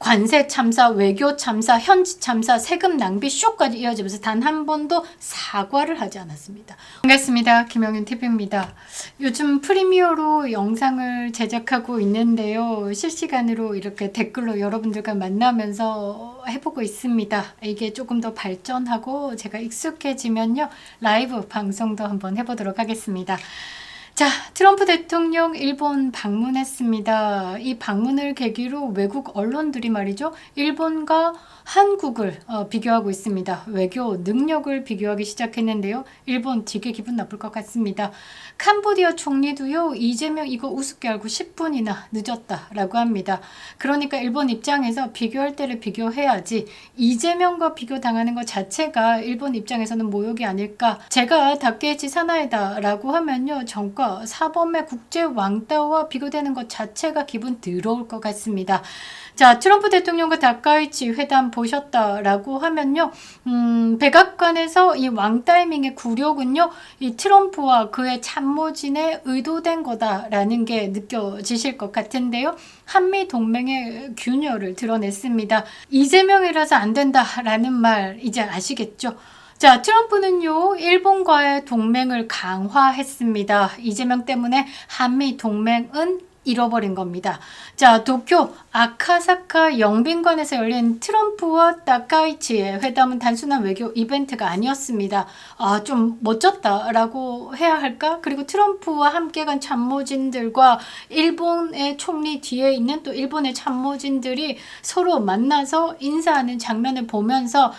관세 참사, 외교 참사, 현지 참사, 세금 낭비 쇼까지 이어지면서 단 한 번도 사과를 하지 않았습니다. 반갑습니다. 김영윤 TV입니다. 요즘 프리미어로 영상을 제작하고 있는데요. 실시간으로 이렇게 댓글로 여러분들과 만나면서 해보고 있습니다. 이게 조금 더 발전하고 제가 익숙해지면요. 라이브 방송도 한번 해보도록 하겠습니다. 자, 트럼프 대통령 일본 방문했습니다. 이 방문을 계기로 외국 언론들이 말이죠. 일본과 한국을 비교하고 있습니다. 외교 능력을 비교하기 시작했는데요. 일본 되게 기분 나쁠 것 같습니다. 캄보디아 총리도요. 이재명 이거 우습게 알고 10분이나 늦었다라고 합니다. 그러니까 일본 입장에서 비교할 때를 비교해야지 이재명과 비교당하는 것 자체가 일본 입장에서는 모욕이 아닐까. 제가 다케이치 사나이다라고 하면요. 정과 사범의 국제 왕따와 비교되는 것 자체가 기분 더러울 것 같습니다. 자, 트럼프 대통령과 다카이치 회담 보셨다라고 하면요. 백악관에서 이 왕따이밍의 굴욕은요. 이 트럼프와 그의 참모진의 의도된 거다라는 게 느껴지실 것 같은데요. 한미 동맹의 균열을 드러냈습니다. 이재명이라서 안 된다라는 말 이제 아시겠죠? 자, 트럼프는요, 일본과의 동맹을 강화했습니다. 이재명 때문에 한미 동맹은 잃어버린 겁니다. 자, 도쿄 아카사카 영빈관에서 열린 트럼프와 다카이치의 회담은 단순한 외교 이벤트가 아니었습니다. 좀 멋졌다라고 해야 할까? 그리고 트럼프와 함께 간 참모진들과 일본의 총리 뒤에 있는 또 일본의 참모진들이 서로 만나서 인사하는 장면을 보면서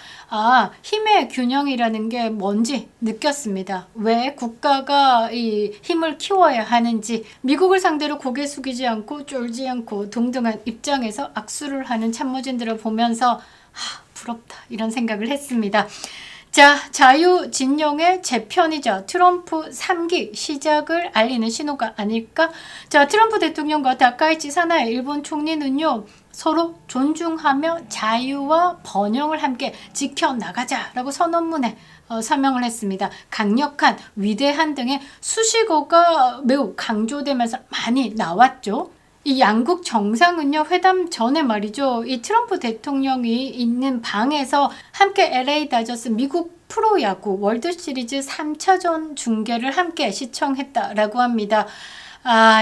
힘의 균형이라는 게 뭔지 느꼈습니다. 왜 국가가 이 힘을 키워야 하는지, 미국을 상대로 고개 숙이지 않고 쫄지 않고 동등한 입장에서 악수를 하는 참모진들을 보면서 부럽다 이런 생각을 했습니다. 자, 자유진영의 재편이자 트럼프 3기 시작을 알리는 신호가 아닐까? 자, 트럼프 대통령과 다카이치 사나이 일본 총리는요. 서로 존중하며 자유와 번영을 함께 지켜나가자라고 선언문에 서명을 했습니다. 강력한, 위대한 등의 수식어가 매우 강조되면서 많이 나왔죠. 이 양국 정상은요, 회담 전에 말이죠. 이 트럼프 대통령이 있는 방에서 함께 LA 다저스 미국 프로야구 월드시리즈 3차전 중계를 함께 시청했다라고 합니다.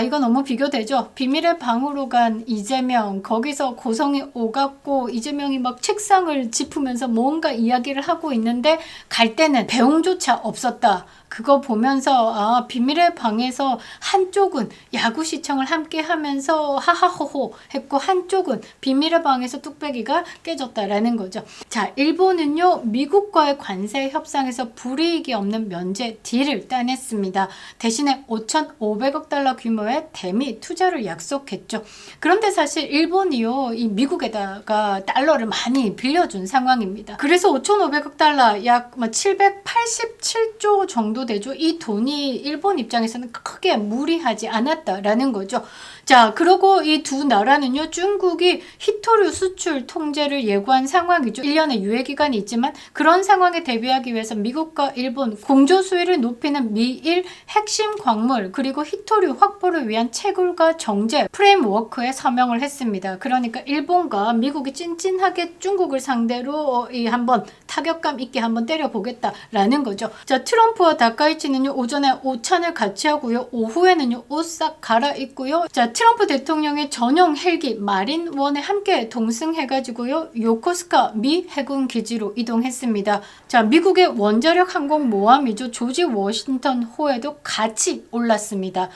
이거 너무 비교되죠. 비밀의 방으로 간 이재명, 거기서 고성이 오갔고 이재명이 막 책상을 짚으면서 뭔가 이야기를 하고 있는데 갈 때는 배웅조차 없었다. 그거 보면서 비밀의 방에서 한쪽은 야구 시청을 함께 하면서 하하호호 했고 한쪽은 비밀의 방에서 뚝배기가 깨졌다라는 거죠. 자, 일본은요. 미국과의 관세 협상에서 불이익이 없는 면제 딜을 따냈습니다. 대신에 5,500억 달러 규모의 대미 투자를 약속했죠. 그런데 사실 일본이요. 이 미국에다가 달러를 많이 빌려준 상황입니다. 그래서 5,500억 달러 약 787조 정도 되죠. 이 돈이 일본 입장에서는 크게 무리하지 않았다라는 거죠. 자, 그리고 이 두 나라는요, 중국이 히토류 수출 통제를 예고한 상황이죠. 1년의 유예기간이 있지만 그런 상황에 대비하기 위해서 미국과 일본 공조 수위를 높이는 미일 핵심 광물 그리고 히토류 확보를 위한 채굴과 정제 프레임워크에 서명을 했습니다. 그러니까 일본과 미국이 찐찐하게 중국을 상대로 한번 타격감 있게 한번 때려보겠다라는 거죠. 자, 트럼프와 다카이치는요, 오전에 오찬을 같이 하고요, 오후에는요, 옷 싹 갈아입고요. 자, 트럼프 대통령의 전용 헬기 마린원에 함께 동승해가지고요, 요코스카 미 해군 기지로 이동했습니다. 자, 미국의 원자력 항공 모함이죠. 조지 워싱턴 호에도 같이 올랐습니다.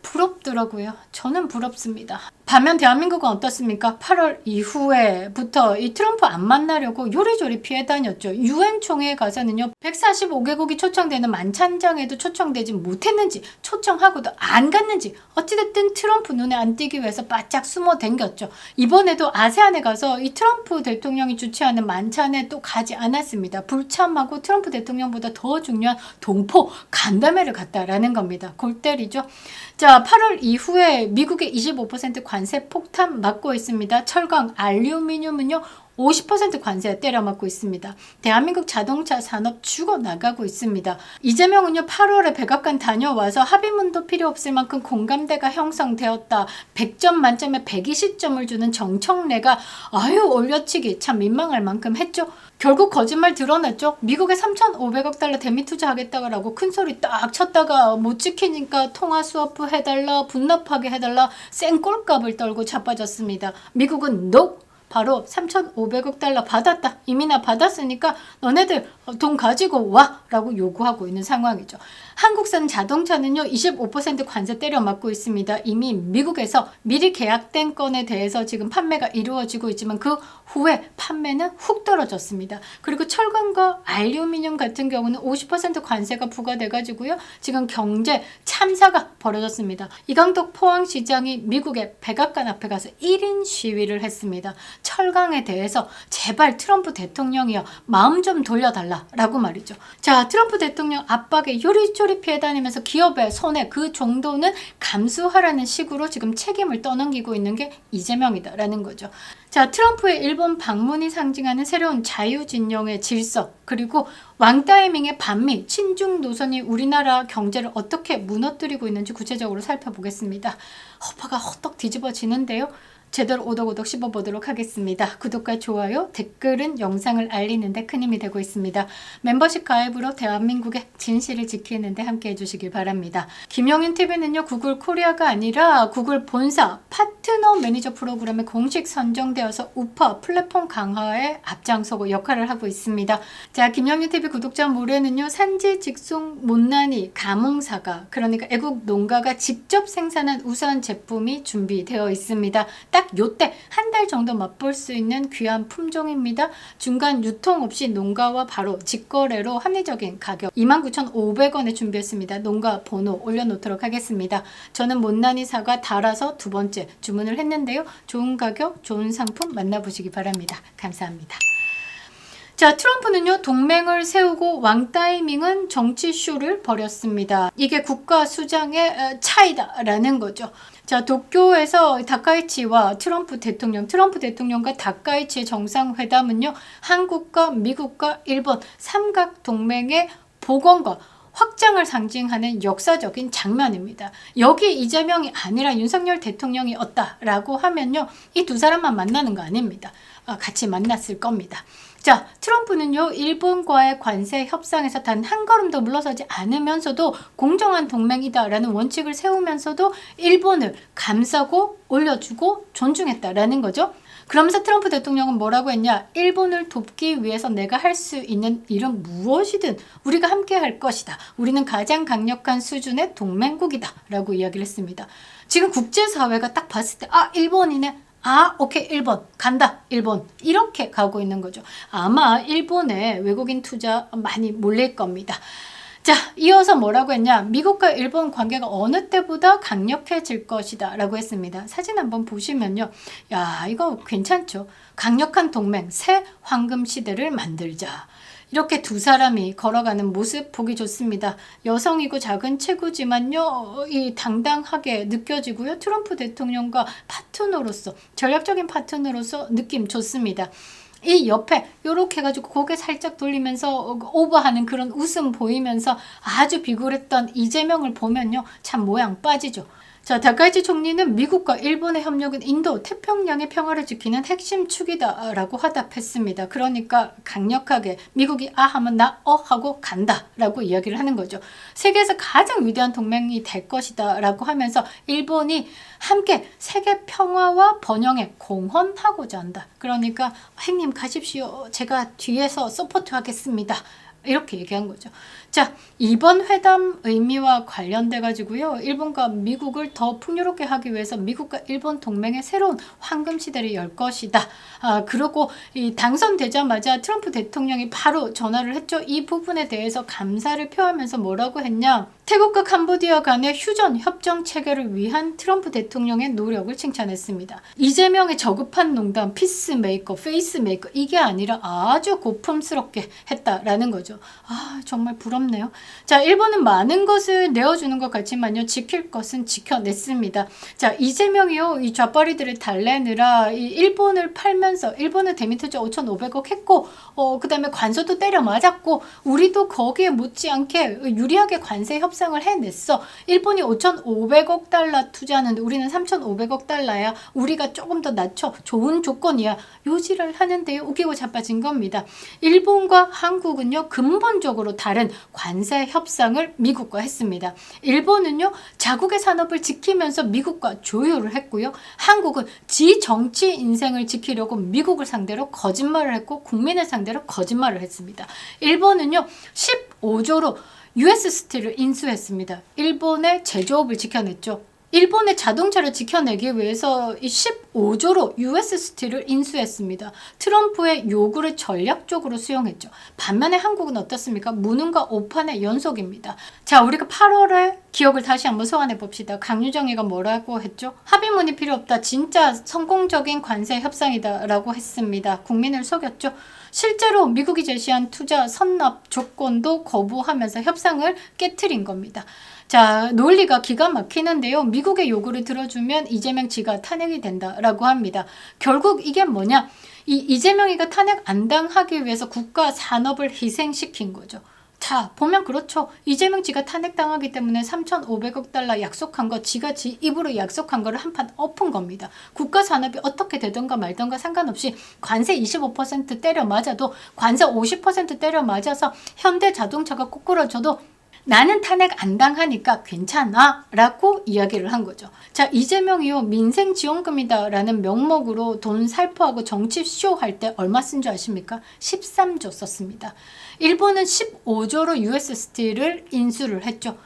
부럽더라고요. 저는 부럽습니다. 반면 대한민국은 어떻습니까? 8월 이후에부터 이 트럼프 안 만나려고 요리조리 피해 다녔죠. 유엔 총회에 가서는요, 145개국이 초청되는 만찬장에도 초청되지 못했는지, 초청하고도 안 갔는지, 어찌됐든 트럼프 눈에 안 띄기 위해서 바짝 숨어 댕겼죠. 이번에도 아세안에 가서 이 트럼프 대통령이 주최하는 만찬에 또 가지 않았습니다. 불참하고 트럼프 대통령보다 더 중요한 동포 간담회를 갔다라는 겁니다. 골 때리죠. 자, 8월 이후에 미국의 25% 관세 폭탄 맞고 있습니다. 철강, 알루미늄은요, 50% 관세 때려맞고 있습니다. 대한민국 자동차 산업 죽어나가고 있습니다. 이재명은요 8월에 백악관 다녀와서 합의문도 필요 없을 만큼 공감대가 형성되었다. 100점 만점에 120점을 주는 정청래가 아유 올려치기 참 민망할 만큼 했죠. 결국 거짓말 드러났죠. 미국에 3,500억 달러 대미 투자하겠다고 큰 소리 딱 쳤다가 못 지키니까 통화 스와프 해달라, 분납하게 해달라 쌩꼴값을 떨고 자빠졌습니다. 미국은 NO! 바로 3,500억 달러 받았다. 이미 나 받았으니까 너네들 돈 가지고 와! 라고 요구하고 있는 상황이죠. 한국산 자동차는요 25% 관세 때려맞고 있습니다. 이미 미국에서 미리 계약된 건에 대해서 지금 판매가 이루어지고 있지만 그 후에 판매는 훅 떨어졌습니다. 그리고 철강과 알루미늄 같은 경우는 50% 관세가 부과돼 가지고요 지금 경제 참사가 벌어졌습니다. 이강덕 포항시장이 미국의 백악관 앞에 가서 1인 시위를 했습니다. 철강에 대해서 제발 트럼프 대통령이요 마음 좀 돌려달라 라고 말이죠. 자, 트럼프 대통령 압박에 요리조리 피해 다니면서 기업의 손해 그 정도는 감수하라는 식으로 지금 책임을 떠넘기고 있는 게 이재명이다라는 거죠. 자, 트럼프의 일본 방문이 상징하는 새로운 자유진영의 질서 그리고 왕따이밍의 반미 친중 노선이 우리나라 경제를 어떻게 무너뜨리고 있는지 구체적으로 살펴보겠습니다. 허파가 헛떡 뒤집어지는데요. 제대로 오덕오덕 씹어보도록 하겠습니다. 구독과 좋아요, 댓글은 영상을 알리는 데 큰 힘이 되고 있습니다. 멤버십 가입으로 대한민국의 진실을 지키는 데 함께 해주시길 바랍니다. 김영윤 TV는요. 구글 코리아가 아니라 구글 본사 파트너 매니저 프로그램에 공식 선정되어서 우파 플랫폼 강화에 앞장서고 역할을 하고 있습니다. 자, 김영윤 TV 구독자 모래는요. 산지 직송 못난이 가뭄사가 그러니까 애국 농가가 직접 생산한 우수한 제품이 준비되어 있습니다. 딱 요때 한 달 정도 맛볼 수 있는 귀한 품종입니다. 중간 유통 없이 농가와 바로 직거래로 합리적인 가격 29,500원에 준비했습니다. 농가 번호 올려놓도록 하겠습니다. 저는 못난이 사과 달아서 두 번째 주문을 했는데요. 좋은 가격, 좋은 상품 만나보시기 바랍니다. 감사합니다. 자, 트럼프는요 동맹을 세우고 왕따이밍은 정치쇼를 벌였습니다. 이게 국가 수장의 차이다라는 거죠. 자, 도쿄에서 다카이치와 트럼프 대통령과 다카이치의 정상회담은요 한국과 미국과 일본 삼각 동맹의 복원과 확장을 상징하는 역사적인 장면입니다. 여기 이재명이 아니라 윤석열 대통령이 왔다라고 하면요 이 두 사람만 만나는 거 아닙니다. 같이 만났을 겁니다. 자, 트럼프는요 일본과의 관세 협상에서 단 한 걸음도 물러서지 않으면서도 공정한 동맹이다라는 원칙을 세우면서도 일본을 감싸고 올려주고 존중했다라는 거죠. 그러면서 트럼프 대통령은 뭐라고 했냐? 일본을 돕기 위해서 내가 할 수 있는 일은 무엇이든 우리가 함께 할 것이다. 우리는 가장 강력한 수준의 동맹국이다 라고 이야기를 했습니다. 지금 국제사회가 딱 봤을 때 일본이네. 오케이 일본 간다 일본 이렇게 가고 있는 거죠. 아마 일본에 외국인 투자 많이 몰릴 겁니다. 자, 이어서 뭐라고 했냐? 미국과 일본 관계가 어느 때보다 강력해질 것이다 라고 했습니다. 사진 한번 보시면요. 야, 이거 괜찮죠? 강력한 동맹, 새 황금 시대를 만들자. 이렇게 두 사람이 걸어가는 모습 보기 좋습니다. 여성이고 작은 체구지만요. 이 당당하게 느껴지고요. 트럼프 대통령과 파트너로서 전략적인 파트너로서 느낌 좋습니다. 이 옆에 요렇게 해가지고 고개 살짝 돌리면서 오버하는 그런 웃음 보이면서 아주 비굴했던 이재명을 보면요. 참 모양 빠지죠. 자, 다카이치 총리는 미국과 일본의 협력은 인도 태평양의 평화를 지키는 핵심 축이다 라고 화답했습니다. 그러니까 강력하게 미국이 하면 나 하고 간다 라고 이야기를 하는 거죠. 세계에서 가장 위대한 동맹이 될 것이다 라고 하면서 일본이 함께 세계 평화와 번영에 공헌하고자 한다. 그러니까 형님 가십시오. 제가 뒤에서 서포트 하겠습니다. 이렇게 얘기한 거죠. 자, 이번 회담 의미와 관련돼 가지고요. 일본과 미국을 더 풍요롭게 하기 위해서 미국과 일본 동맹의 새로운 황금 시대를 열 것이다. 그리고 이 당선되자마자 트럼프 대통령이 바로 전화를 했죠. 이 부분에 대해서 감사를 표하면서 뭐라고 했냐? 태국과 캄보디아 간의 휴전 협정 체결을 위한 트럼프 대통령의 노력을 칭찬했습니다. 이재명의 저급한 농담, 피스메이커, 페이스메이커 이게 아니라 아주 고풍스럽게 했다라는 거죠. 정말 부럽 부끄럽네요. 자, 일본은 많은 것을 내어주는 것 같지만요. 지킬 것은 지켜냈습니다. 자, 이재명이요. 이 좌파리들을 달래느라 이 일본을 팔면서 일본은 대미투자 5,500억 했고 그 다음에 관서도 때려 맞았고 우리도 거기에 못지않게 유리하게 관세 협상을 해냈어. 일본이 5,500억 달러 투자하는데 우리는 3,500억 달러야. 우리가 조금 더 낮춰. 좋은 조건이야. 요지를 하는데요. 웃기고 자빠진 겁니다. 일본과 한국은요. 근본적으로 다른 관세 협상을 미국과 했습니다. 일본은요. 자국의 산업을 지키면서 미국과 조율을 했고요. 한국은 지 정치 인생을 지키려고 미국을 상대로 거짓말을 했고 국민을 상대로 거짓말을 했습니다. 일본은요. 15조로 US 스틸을 인수했습니다. 일본의 제조업을 지켜냈죠. 일본의 자동차를 지켜내기 위해서 이 15조로 US 스틸을 인수했습니다. 트럼프의 요구를 전략적으로 수용했죠. 반면에 한국은 어떻습니까? 무능과 오판의 연속입니다. 자, 우리가 8월에 기억을 다시 한번 소환해 봅시다. 강유정이가 뭐라고 했죠? 합의문이 필요 없다. 진짜 성공적인 관세 협상이다 라고 했습니다. 국민을 속였죠. 실제로 미국이 제시한 투자 선납 조건도 거부하면서 협상을 깨트린 겁니다. 자, 논리가 기가 막히는데요. 미국의 요구를 들어주면 이재명 지가 탄핵이 된다라고 합니다. 결국 이게 뭐냐? 이재명이가 탄핵 안 당하기 위해서 국가 산업을 희생시킨 거죠. 자, 보면 그렇죠. 이재명 지가 탄핵당하기 때문에 3,500억 달러 약속한 거, 지가 지 입으로 약속한 거를 한판 엎은 겁니다. 국가 산업이 어떻게 되던가 말던가 상관없이 관세 25% 때려 맞아도 관세 50% 때려 맞아서 현대 자동차가 꼬꾸라져도 나는 탄핵 안 당하니까 괜찮아 라고 이야기를 한 거죠. 자, 이재명이요 민생지원금이다 라는 명목으로 돈 살포하고 정치쇼 할 때 얼마 쓴 줄 아십니까? 13조 썼습니다. 일본은 15조로 US 스틸을 인수를 했죠.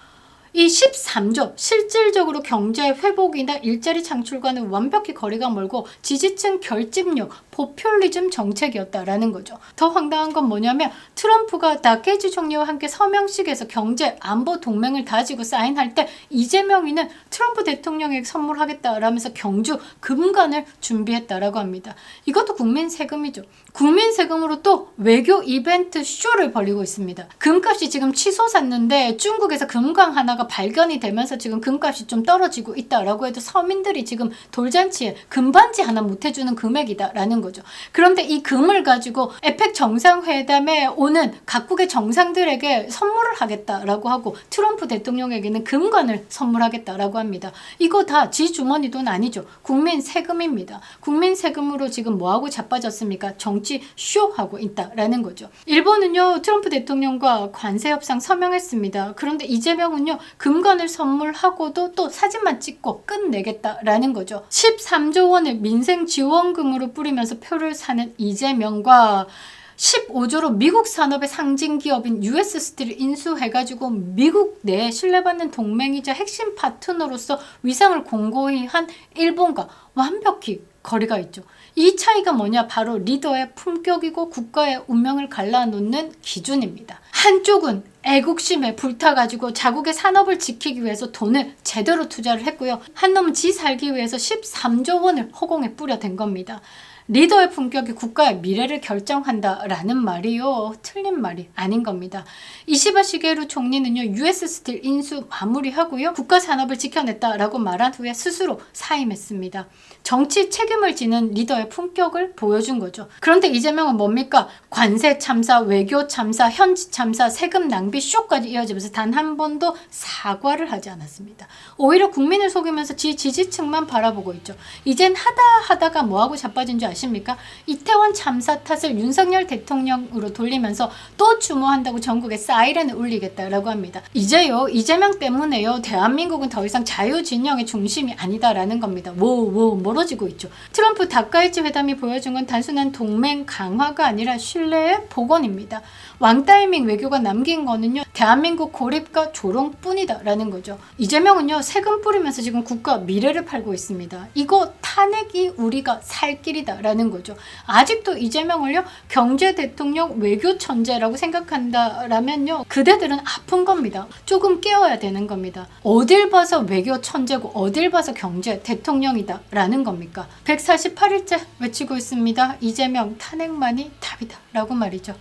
이 13조 실질적으로 경제 회복이나 일자리 창출과는 완벽히 거리가 멀고 지지층 결집력, 포퓰리즘 정책이었다라는 거죠. 더 황당한 건 뭐냐면 트럼프가 다케이치 총리와 함께 서명식에서 경제 안보 동맹을 다지고 사인할 때 이재명이는 트럼프 대통령에게 선물하겠다라면서 경주 금관을 준비했다라고 합니다. 이것도 국민 세금이죠. 국민 세금으로 또 외교 이벤트 쇼를 벌이고 있습니다. 금값이 지금 치솟았는데 중국에서 금광 하나가 발견이 되면서 지금 금값이 좀 떨어지고 있다라고 해도 서민들이 지금 돌잔치에 금반지 하나 못 해주는 금액이다라는 거죠. 그런데 이 금을 가지고 에펙 정상회담에 오는 각국의 정상들에게 선물을 하겠다라고 하고 트럼프 대통령에게는 금관을 선물하겠다라고 합니다. 이거 다 지 주머니 돈 아니죠. 국민 세금입니다. 국민 세금으로 지금 뭐하고 자빠졌습니까? 정치 쇼하고 있다라는 거죠. 일본은요 트럼프 대통령과 관세 협상 서명했습니다. 그런데 이재명은요 금관을 선물하고도 또 사진만 찍고 끝내겠다라는 거죠. 13조 원을 민생지원금으로 뿌리면서 표를 사는 이재명과 15조로 미국 산업의 상징 기업인 US 스틸을 인수해가지고 미국 내에 신뢰받는 동맹이자 핵심 파트너로서 위상을 공고히 한 일본과 완벽히 거리가 있죠. 이 차이가 뭐냐? 바로 리더의 품격이고 국가의 운명을 갈라놓는 기준입니다. 한쪽은 애국심에 불타가지고 자국의 산업을 지키기 위해서 돈을 제대로 투자를 했고요. 한 놈은 지 살기 위해서 13조 원을 허공에 뿌려댄 겁니다. 리더의 품격이 국가의 미래를 결정한다라는 말이요. 틀린 말이 아닌 겁니다. 이시바 시게루 총리는요. US 스틸 인수 마무리하고요. 국가 산업을 지켜냈다라고 말한 후에 스스로 사임했습니다. 정치 책임을 지는 리더의 품격을 보여준 거죠. 그런데 이재명은 뭡니까? 관세 참사, 외교 참사, 현지 참사, 세금 낭비 쇼까지 이어지면서 단 한 번도 사과를 하지 않았습니다. 오히려 국민을 속이면서 지지층만 바라보고 있죠. 이젠 하다가 뭐하고 자빠진 줄 아십니까? 이태원 참사 탓을 윤석열 대통령으로 돌리면서 또 추모한다고 전국에 사이렌을 울리겠다라고 합니다. 이제요 이재명 때문에요 대한민국은 더 이상 자유진영의 중심이 아니다라는 겁니다. 멀어지고 있죠. 트럼프 다카이치 회담이 보여준 건 단순한 동맹 강화가 아니라 신뢰의 복원입니다. 왕따이밍 외교가 남긴 거는요 대한민국 고립과 조롱뿐이다 라는 거죠. 이재명은요 세금 뿌리면서 지금 국가 미래를 팔고 있습니다. 이거 탄핵이 우리가 살 길이다 라는 거죠. 아직도 이재명을요 경제 대통령 외교 천재라고 생각한다라면요 그대들은 아픈 겁니다. 조금 깨워야 되는 겁니다. 어딜 봐서 외교 천재고 어딜 봐서 경제 대통령이다 라는 겁니까? 148일째 외치고 있습니다. 이재명 탄핵만이 답이다 라고 말이죠.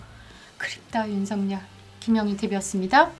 그립다 윤석열. 김영윤 TV였습니다.